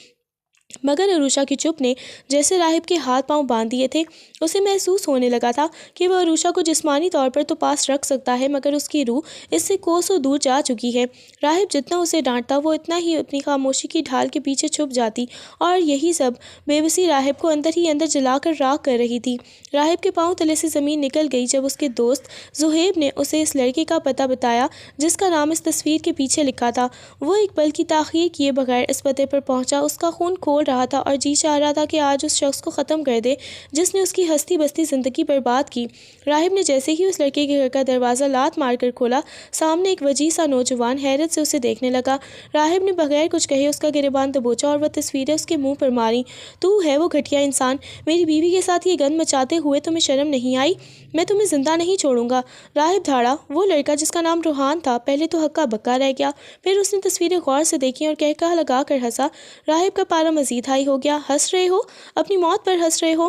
مگر عروشہ کی چپ نے جیسے راہب کے ہاتھ پاؤں باندھ دیے تھے۔ اسے محسوس ہونے لگا تھا کہ وہ عروشہ کو جسمانی طور پر تو پاس رکھ سکتا ہے، مگر اس کی روح اس سے کوسوں دور جا چکی ہے۔ راہب جتنا اسے ڈانٹتا وہ اتنا ہی اپنی خاموشی کی ڈھال کے پیچھے چھپ جاتی، اور یہی سب بے بسی راہب کو اندر ہی اندر جلا کر راکھ کر رہی تھی۔ راہب کے پاؤں تلے سے زمین نکل گئی جب اس کے دوست زہیب نے اسے اس لڑکے کا پتہ بتایا جس کا نام اس تصویر کے پیچھے لکھا تھا۔ وہ ایک پل کی تاخیر کیے بغیر اس پتے پر پہنچا، اس کا خون کھول رہا تھا اور جی چاہ رہا تھا کہ آج اس شخص کو ختم کر دے جس نے اس کی ہستی بستی زندگی برباد کی۔ راہب نے جیسے ہی اس لڑکے کے گھر کا دروازہ لات مار کر کھولا، سامنے ایک وجیح سا نوجوان حیرت سے اسے دیکھنے لگا۔ راہب نے بغیر کچھ کہے اس کا گریبان دبوچا اور وہ تصویریں اس کے منہ پر ماری۔ تو ہے وہ گھٹیا انسان، میری بیوی کے ساتھ یہ گند مچاتے ہوئے تمہیں شرم نہیں آئی؟ میں تمہیں زندہ نہیں چھوڑوں گا۔ راہب دھاڑا۔ وہ لڑکا جس کا نام روحان تھا پہلے تو ہکا بکا رہ گیا، پھر اس نے تصویریں غور سے دیکھی اور کہکہا لگا کر ہنسا۔ راہب کا پارا مزید ہائی ہو گیا۔ ہنس رہے ہو؟ اپنی موت پر ہنس رہے ہو؟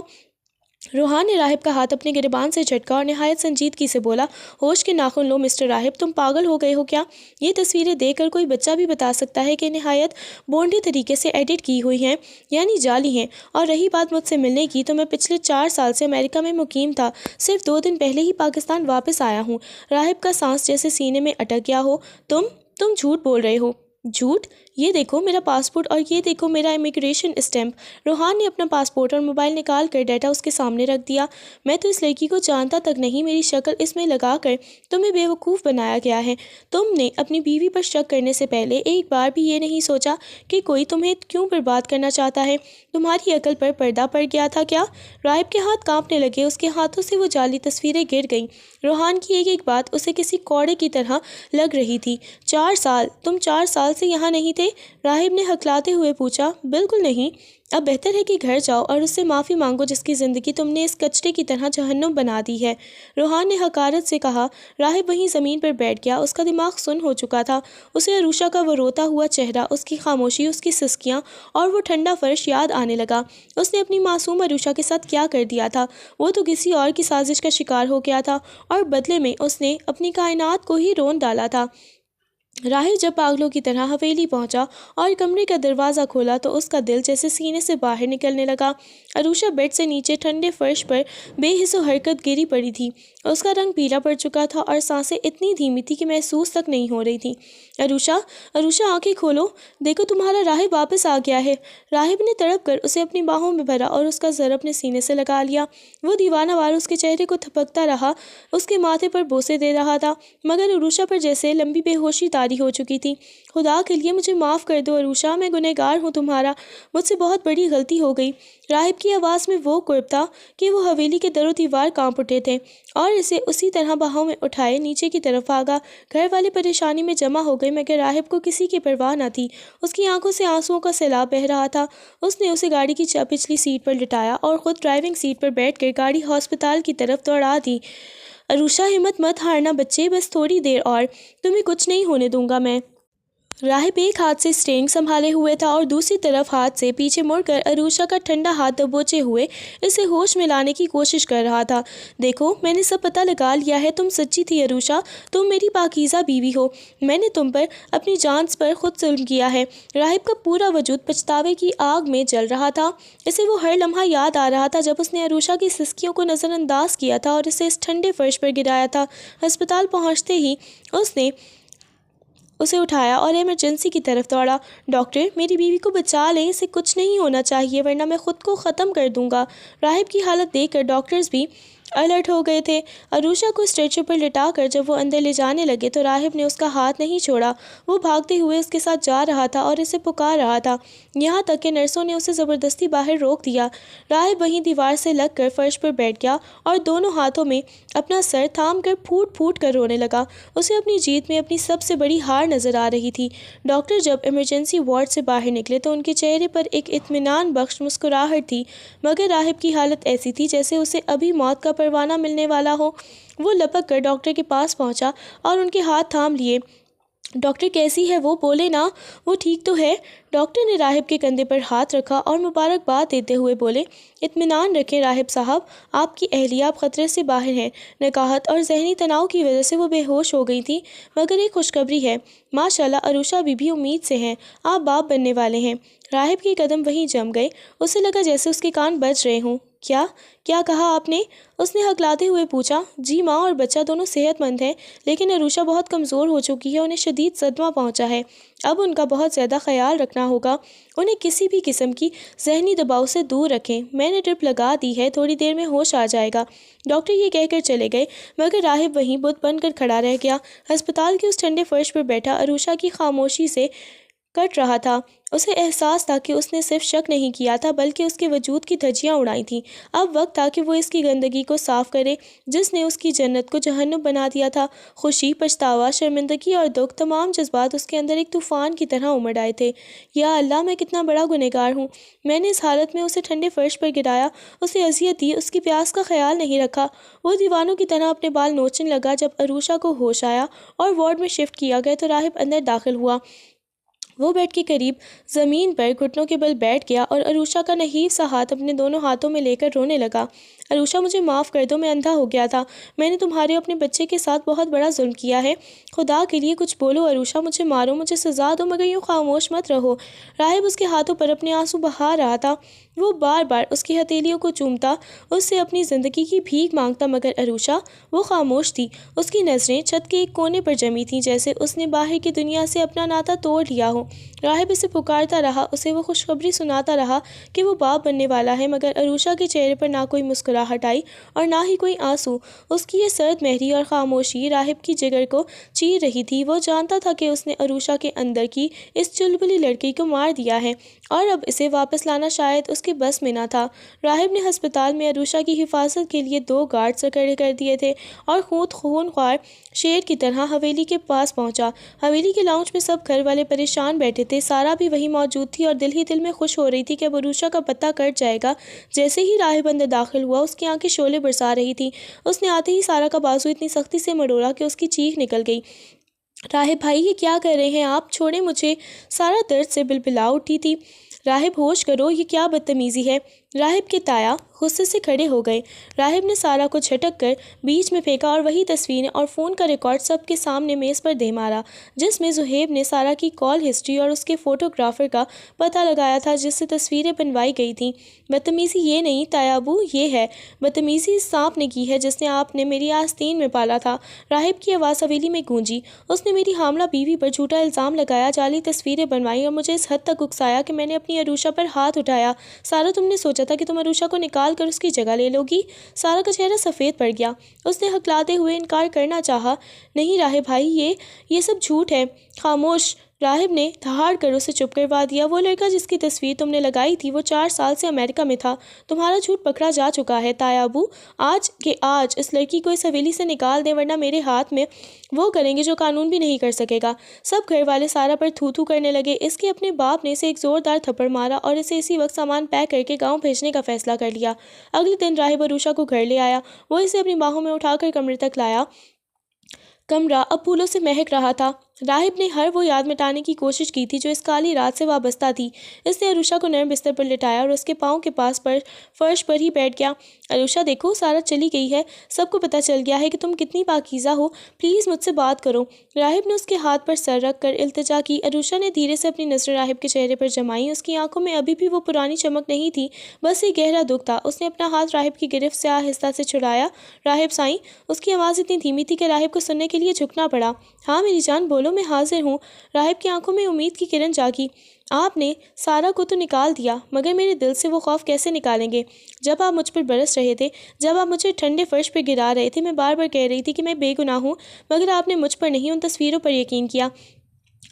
روحان نے راہب کا ہاتھ اپنے گریبان سے جھٹکا اور نہایت سنجیدگی سے بولا، ہوش کے ناخن لو مسٹر راہب، تم پاگل ہو گئے ہو کیا؟ یہ تصویریں دیکھ کر کوئی بچہ بھی بتا سکتا ہے کہ نہایت بونڈے طریقے سے ایڈٹ کی ہوئی ہیں، یعنی جعلی ہیں۔ اور رہی بات مجھ سے ملنے کی، تو میں پچھلے 4 سال سے امریکہ میں مقیم تھا، صرف 2 دن پہلے ہی پاکستان واپس آیا ہوں۔ راہب کا سانس جیسے سینے میں اٹک گیا ہو۔ تم جھوٹ بول رہے ہو۔ جھوٹ؟ یہ دیکھو میرا پاسپورٹ اور یہ دیکھو میرا امیگریشن اسٹیمپ۔ روحان نے اپنا پاسپورٹ اور موبائل نکال کر ڈیٹا اس کے سامنے رکھ دیا۔ میں تو اس لڑکی کو جانتا تک نہیں، میری شکل اس میں لگا کر تمہیں بیوقوف بنایا گیا ہے۔ تم نے اپنی بیوی پر شک کرنے سے پہلے ایک بار بھی یہ نہیں سوچا کہ کوئی تمہیں کیوں برباد کرنا چاہتا ہے؟ تمہاری عقل پر پردہ پڑ گیا تھا کیا؟ راہب کے ہاتھ کانپنے لگے، اس کے ہاتھوں سے وہ جعلی تصویریں گر گئیں۔ روحان کی ایک ایک بات اسے کسی کوڑے کی طرح لگ رہی تھی۔ 4 سال؟ تم 4 سال سے یہاں نہیں تھے؟ راہب نے ہکلاتے ہوئے پوچھا۔ بالکل نہیں۔ اب بہتر ہے کہ گھر جاؤ اور اس سے معافی مانگو جس کی زندگی تم نے اس کچرے کی طرح جہنم بنا دی ہے، روحان نے حقارت سے کہا۔ راہب وہیں زمین پر بیٹھ گیا، اس کا دماغ سن ہو چکا تھا۔ اسے عروشہ کا وہ روتا ہوا چہرہ، اس کی خاموشی، اس کی سسکیاں اور وہ ٹھنڈا فرش یاد آنے لگا۔ اس نے اپنی معصوم عروشہ کے ساتھ کیا کر دیا تھا؟ وہ تو کسی اور کی سازش کا شکار ہو گیا تھا اور بدلے میں اس نے اپنی کائنات کو ہی رون ڈالا تھا۔ راہب جب پاگلوں کی طرح حویلی پہنچا اور کمرے کا دروازہ کھولا تو اس کا دل جیسے سینے سے باہر نکلنے لگا۔ عروشہ بیڈ سے نیچے ٹھنڈے فرش پر بے حس و حرکت گری پڑی تھی۔ اس کا رنگ پیلا پڑ چکا تھا اور سانسیں اتنی دھیمی تھی کہ محسوس تک نہیں ہو رہی تھی۔ عروشہ آنکھیں کھولو، دیکھو تمہارا راہب واپس آ گیا ہے۔ راہب نے تڑپ کر اسے اپنی باہوں میں بھرا اور اس کا سر اپنے سینے سے لگا لیا۔ وہ دیوانہ وار اس کے چہرے کو تھپکتا رہا، اس کے ماتھے پر بوسے دے رہا تھا، مگر عروشہ پر جیسے لمبی بے ہوشی طاری ہو چکی تھی۔ خدا کے لیے مجھے معاف کر دو عروشہ، میں گنہگار ہوں تمہارا، مجھ سے بہت بڑی غلطی ہو گئی۔ راہب کی آواز میں وہ قرب تھا کہ وہ حویلی کے در و دیوار کانپ اٹھے تھے اور اسے اسی طرح باہوں میں اٹھائے نیچے کی طرف بھاگا۔ گھر والے پریشانی میں جمع ہو گئے مگر راہب کو کسی کی پرواہ نہ تھی۔ اس کی آنکھوں سے آنسوؤں کا سیلاب بہہ رہا تھا۔ اس نے اسے گاڑی کی پچھلی سیٹ پر لٹایا اور خود ڈرائیونگ سیٹ پر بیٹھ کر گاڑی ہسپتال کی طرف دوڑا دی۔ عروشہ ہمت مت ہارنا بچے، بس تھوڑی دیر اور، تمہیں کچھ نہیں ہونے دوں گا میں۔ راہب ایک ہاتھ سے اسٹیئرنگ سنبھالے ہوئے تھا اور دوسری طرف ہاتھ سے پیچھے مڑ کر عروشہ کا ٹھنڈا ہاتھ دبوچے ہوئے اسے ہوش میں لانے کی کوشش کر رہا تھا۔ دیکھو میں نے سب پتہ لگا لیا ہے، تم سچی تھی عروشہ، تم میری پاکیزہ بیوی ہو، میں نے تم پر، اپنی جان پر خود ظلم کیا ہے۔ راہب کا پورا وجود پچھتاوے کی آگ میں جل رہا تھا۔ اسے وہ ہر لمحہ یاد آ رہا تھا جب اس نے عروشہ کی سسکیوں کو نظر انداز کیا تھا اور اسے اس ٹھنڈے فرش پر گرایا تھا۔ ہسپتال پہنچتے ہی اس نے اسے اٹھایا اور ایمرجنسی کی طرف دوڑا۔ ڈاکٹر میری بیوی کو بچا لیں، اسے کچھ نہیں ہونا چاہیے ورنہ میں خود کو ختم کر دوں گا۔ راہب کی حالت دیکھ کر ڈاکٹرز بھی الرٹ ہو گئے تھے۔ عروشہ کو اسٹریچر پر لٹا کر جب وہ اندر لے جانے لگے تو راہب نے اس کا ہاتھ نہیں چھوڑا۔ وہ بھاگتے ہوئے اس کے ساتھ جا رہا تھا اور اسے پکار رہا تھا، یہاں تک کہ نرسوں نے اسے زبردستی باہر روک دیا۔ راہب وہیں دیوار سے لگ کر فرش پر بیٹھ گیا اور دونوں ہاتھوں میں اپنا سر تھام کر پھوٹ پھوٹ کر رونے لگا۔ اسے اپنی جیت میں اپنی سب سے بڑی ہار نظر آ رہی تھی۔ ڈاکٹر جب ایمرجنسی وارڈ سے باہر نکلے تو ان کے چہرے پر ایک اطمینان بخش مسکراہٹ تھی، مگر راہب کی حالت ایسی تھی جیسے اسے ابھی موت کا پروانہ ملنے والا ہو۔ وہ لپک کر ڈاکٹر کے پاس پہنچا اور ان کے ہاتھ تھام لیے۔ ڈاکٹر کیسی ہے وہ، بولے نا، وہ ٹھیک تو ہے؟ ڈاکٹر نے راہب کے کندھے پر ہاتھ رکھا اور مبارکباد دیتے ہوئے بولے، اطمینان رکھیں راہب صاحب، آپ کی اہلیہ اب خطرے سے باہر ہیں۔ نکاہت اور ذہنی تناؤ کی وجہ سے وہ بے ہوش ہو گئی تھی، مگر ایک خوشخبری ہے، ماشاءاللہ عروشہ بی بی امید سے ہیں، آپ باپ بننے والے ہیں۔ راہب کے قدم وہیں جم گئے، اسے لگا جیسے اس کے کان بج رہے ہوں۔ کیا کہا آپ نے؟ اس نے ہکلاتے ہوئے پوچھا۔ جی ماں اور بچہ دونوں صحت مند ہیں، لیکن عروشہ بہت کمزور ہو چکی ہے، انہیں شدید صدمہ پہنچا ہے، اب ان کا بہت زیادہ خیال رکھنا ہوگا، انہیں کسی بھی قسم کی ذہنی دباؤ سے دور رکھیں، میں نے ڈرپ لگا دی ہے، تھوڑی دیر میں ہوش آ جائے گا۔ ڈاکٹر یہ کہہ کر چلے گئے مگر راہب وہیں بت بن کر کھڑا رہ گیا۔ ہسپتال کے اس ٹھنڈے فرش پر بیٹھا عروشہ کی خاموشی سے کٹ رہا تھا۔ اسے احساس تھا کہ اس نے صرف شک نہیں کیا تھا بلکہ اس کے وجود کی دھجیاں اڑائی تھیں۔ اب وقت تھا کہ وہ اس کی گندگی کو صاف کرے جس نے اس کی جنت کو جہنم بنا دیا تھا۔ خوشی، پچھتاوا، شرمندگی اور دکھ، تمام جذبات اس کے اندر ایک طوفان کی طرح امڑ آئے تھے۔ یا اللہ، میں کتنا بڑا گنہگار ہوں، میں نے اس حالت میں اسے ٹھنڈے فرش پر گرایا، اسے اذیت دی، اس کی پیاس کا خیال نہیں رکھا۔ وہ دیوانوں کی طرح اپنے بال نوچنے لگا۔ جب عروشہ کو ہوش آیا اور وارڈ میں شفٹ کیا گیا تو راہب اندر داخل ہوا۔ وہ بیڈ کے قریب زمین پر گھٹنوں کے بل بیٹھ گیا اور عروشہ کا نحیف سا ہاتھ اپنے دونوں ہاتھوں میں لے کر رونے لگا۔ عروشہ مجھے معاف کر دو، میں اندھا ہو گیا تھا، میں نے تمہارے اپنے بچے کے ساتھ بہت بڑا ظلم کیا ہے، خدا کے لیے کچھ بولو عروشہ، مجھے مارو، مجھے سزا دو، مگر یوں خاموش مت رہو۔ راہب اس کے ہاتھوں پر اپنے آنسو بہا رہا تھا، وہ بار بار اس کی ہتھیلیوں کو چومتا، اس سے اپنی زندگی کی بھیک مانگتا، مگر عروشہ وہ خاموش تھی، اس کی نظریں چھت کے ایک کونے پر جمی تھیں، جیسے اس نے باہر کی دنیا سے اپنا ناطہ توڑ لیا ہو۔ راہب اسے پکارتا رہا، اسے وہ خوشخبری سناتا رہا کہ وہ باپ بننے والا ہے، مگر عروشہ کے چہرے پر نہ کوئی مسکراہٹ آئی اور نہ ہی کوئی آنسو۔ اس کی یہ سرد مہری اور خاموشی راہب کی جگر کو چیر رہی تھی، وہ جانتا تھا کہ اس نے عروشہ کے اندر کی اس چلبلی لڑکی کو مار دیا ہے اور اب اسے واپس لانا شاید اس کے بس میں نہ تھا۔ راہب نے ہسپتال میں عروشہ کی حفاظت کے لیے 2 گارڈز کھڑے کر دیے تھے اور خون خوار شیر کی طرح حویلی کے پاس پہنچا۔ حویلی کے لاؤنج میں سب گھر والے پریشان بیٹھے تھے، سارا بھی وہی موجود تھی اور دل ہی دل میں خوش ہو رہی تھی کہ اب عروشہ کا پتہ کٹ جائے گا۔ جیسے ہی راہب اندر داخل ہوا، اس کی آنکھیں شعلے برسا رہی تھیں، اس نے آتے ہی سارا کا بازو اتنی سختی سے مڑوڑا کہ اس کی چیخ نکل گئی۔ راہب بھائی، یہ کیا کر رہے ہیں آپ؟ چھوڑیں مجھے۔ سارا درد سے بلبلا اٹھی تھی۔ راہب ہوش کرو، یہ کیا بدتمیزی ہے؟ راہب کے تایا غصے سے کھڑے ہو گئے۔ راہب نے سارا کو جھٹک کر بیچ میں پھینکا اور وہی تصویریں اور فون کا ریکارڈ سب کے سامنے میز پر دے مارا، جس میں زہیب نے سارا کی کال ہسٹری اور اس کے فوٹوگرافر کا پتہ لگایا تھا جس سے تصویریں بنوائی گئی تھیں۔ بدتمیزی یہ نہیں تایا ابو، یہ ہے بدتمیزی اس سانپ نے کی ہے جس نے آپ نے میری آستین میں پالا تھا۔ راہب کی آواز حویلی میں گونجی۔ اس نے میری حاملہ بیوی پر جھوٹا الزام لگایا، جعلی تصویریں بنوائی اور مجھے اس حد تک اکسایا کہ میں نے اپنی عروشہ پر ہاتھ اٹھایا۔ سارا، تم نے سوچا تھا کہ تم عروشہ کو نکال کر اس کی جگہ لے لو گی؟ سارا کا چہرہ سفید پڑ گیا، اس نے ہکلاتے ہوئے انکار کرنا چاہا۔ نہیں راہب بھائی، یہ سب جھوٹ ہے۔ خاموش، راہب نے دھاڑ کر اسے چپ کروا دیا۔ وہ لڑکا جس کی تصویر تم نے لگائی تھی وہ 4 سال سے امریکہ میں تھا، تمہارا جھوٹ پکڑا جا چکا ہے تایا ابو۔ آج کے آج اس لڑکی کو اس حویلی سے نکال دیں، ورنہ میرے ہاتھ میں وہ کریں گے جو قانون بھی نہیں کر سکے گا۔ سب گھر والے سارا پر تھو تھو کرنے لگے۔ اس کے اپنے باپ نے اسے ایک زوردار تھپڑ مارا اور اسے اسی وقت سامان پیک کر کے گاؤں بھیجنے کا فیصلہ کر لیا۔ اگلے دن راہب عروشہ کو گھر لے آیا، وہ اسے اپنی باہوں میں اٹھا کر کمرے تک لایا۔ کمرہ اب پھولوں سے مہک رہا تھا۔ راہب نے ہر وہ یاد مٹانے کی کوشش کی تھی جو اس کالی رات سے وابستہ تھی۔ اس نے عروشہ کو نرم بستر پر لٹایا اور اس کے پاؤں کے پاس فرش پر ہی بیٹھ گیا۔ عروشہ دیکھو، سارا چلی گئی ہے، سب کو پتہ چل گیا ہے کہ تم کتنی پاکیزہ ہو، پلیز مجھ سے بات کرو۔ راہب نے اس کے ہاتھ پر سر رکھ کر التجا کی۔ عروشہ نے دھیرے سے اپنی نظریں راہب کے چہرے پر جمائیں، اس کی آنکھوں میں ابھی بھی وہ پرانی چمک نہیں تھی، بس ایک گہرا دکھ تھا۔ اس نے اپنا ہاتھ راہب کی گرفت سے آہستہ سے چھڑایا۔ راہب سائیں، اس کی آواز اتنی دھیمی تھی کہ راہب کو سننے کے لیے جھکنا پڑا۔ ہاں میری جان، بولو، میں حاضر ہوں۔ راہب کی آنکھوں میں امید کی کرن جاگی۔ آپ نے سارا کو تو نکال دیا، مگر میرے دل سے وہ خوف کیسے نکالیں گے؟ جب آپ مجھ پر برس رہے تھے، جب آپ مجھے ٹھنڈے فرش پہ گرا رہے تھے، میں بار بار کہہ رہی تھی کہ میں بے گناہ ہوں، مگر آپ نے مجھ پر نہیں، ان تصویروں پر یقین کیا۔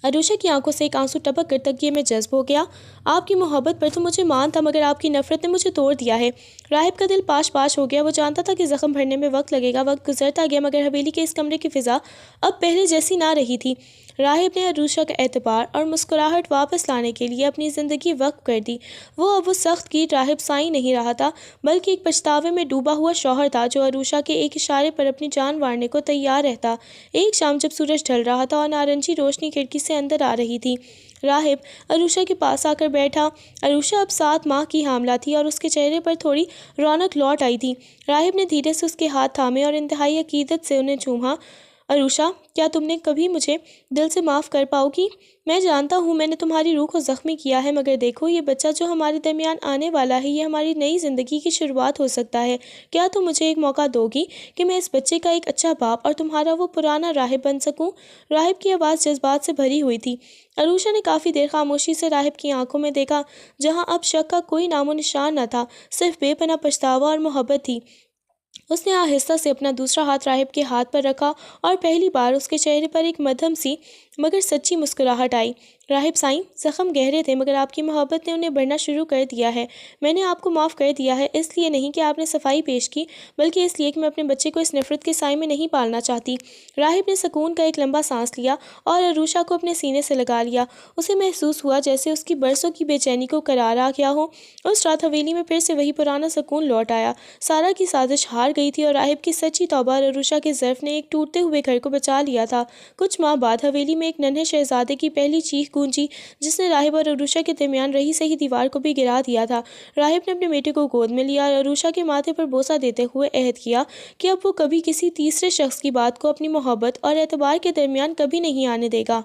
عروشہ کی آنکھوں سے ایک آنسو ٹپک کر تکیے میں جذب ہو گیا۔ آپ کی محبت پر تو مجھے مان تھا، مگر آپ کی نفرت نے مجھے توڑ دیا ہے۔ راہب کا دل پاش پاش ہو گیا، وہ جانتا تھا کہ زخم بھرنے میں وقت لگے گا۔ وقت گزرتا گیا، مگر حویلی کے اس کمرے کی فضا اب پہلے جیسی نہ رہی تھی۔ راہب نے عروشہ کا اعتبار اور مسکراہٹ واپس لانے کے لیے اپنی زندگی وقف کر دی۔ وہ اب وہ سخت گیر راہب سائیں نہیں رہا تھا، بلکہ ایک پچھتاوے میں ڈوبا ہوا شوہر تھا جو عروشہ کے ایک اشارے پر اپنی جان وارنے کو تیار رہتا۔ ایک شام جب سورج ڈھل رہا تھا اور نارنجی روشنی کھڑکی سے اندر آ رہی تھی، راہب عروشہ کے پاس آ کر بیٹھا۔ عروشہ اب 7 ماہ کی حاملہ تھی اور اس کے چہرے پر تھوڑی رونق لوٹ آئی تھی۔ راہب نے دھیرے سے اس کے ہاتھ تھامے اور انتہائی عقیدت سے انہیں چوما۔ عروشہ، کیا تم نے کبھی مجھے دل سے معاف کر پاؤ گی؟ میں جانتا ہوں میں نے تمہاری روح کو زخمی کیا ہے، مگر دیکھو، یہ بچہ جو ہمارے درمیان آنے والا ہے، یہ ہماری نئی زندگی کی شروعات ہو سکتا ہے۔ کیا تم مجھے ایک موقع دو گی کہ میں اس بچے کا ایک اچھا باپ اور تمہارا وہ پرانا راہب بن سکوں؟ راہب کی آواز جذبات سے بھری ہوئی تھی۔ عروشہ نے کافی دیر خاموشی سے راہب کی آنکھوں میں دیکھا، جہاں اب شک کا کوئی نام و نشان نہ تھا، صرف بے پناہ پچھتاوا اور محبت تھی۔ اس نے آہستہ سے اپنا دوسرا ہاتھ راہب کے ہاتھ پر رکھا اور پہلی بار اس کے چہرے پر ایک مدھم سی مگر سچی مسکراہٹ آئی۔ راہب سائیں، زخم گہرے تھے، مگر آپ کی محبت نے انہیں بڑھنا شروع کر دیا ہے۔ میں نے آپ کو معاف کر دیا ہے، اس لیے نہیں کہ آپ نے صفائی پیش کی، بلکہ اس لیے کہ میں اپنے بچے کو اس نفرت کے سائے میں نہیں پالنا چاہتی۔ راہب نے سکون کا ایک لمبا سانس لیا اور عروشہ کو اپنے سینے سے لگا لیا۔ اسے محسوس ہوا جیسے اس کی برسوں کی بے چینی کو قرار آ گیا ہو۔ اس رات حویلی میں پھر سے وہی پرانا سکون لوٹ آیا۔ سارا کی سازش ہار گئی تھی اور راہب کی سچی توبہ اور عروشہ کے ظرف نے ایک ٹوٹتے ہوئے گھر کو بچا لیا تھا۔ کچھ ماہ بعد حویلی میں میں ایک ننھے شہزادے کی پہلی چیخ گونجی جس نے راہب اور عروشہ کے درمیان رہی سہی دیوار کو بھی گرا دیا تھا۔ راہب نے اپنے بیٹے کو گود میں لیا اور عروشہ کے ماتھے پر بوسہ دیتے ہوئے عہد کیا کہ اب وہ کبھی کسی تیسرے شخص کی بات کو اپنی محبت اور اعتبار کے درمیان کبھی نہیں آنے دے گا۔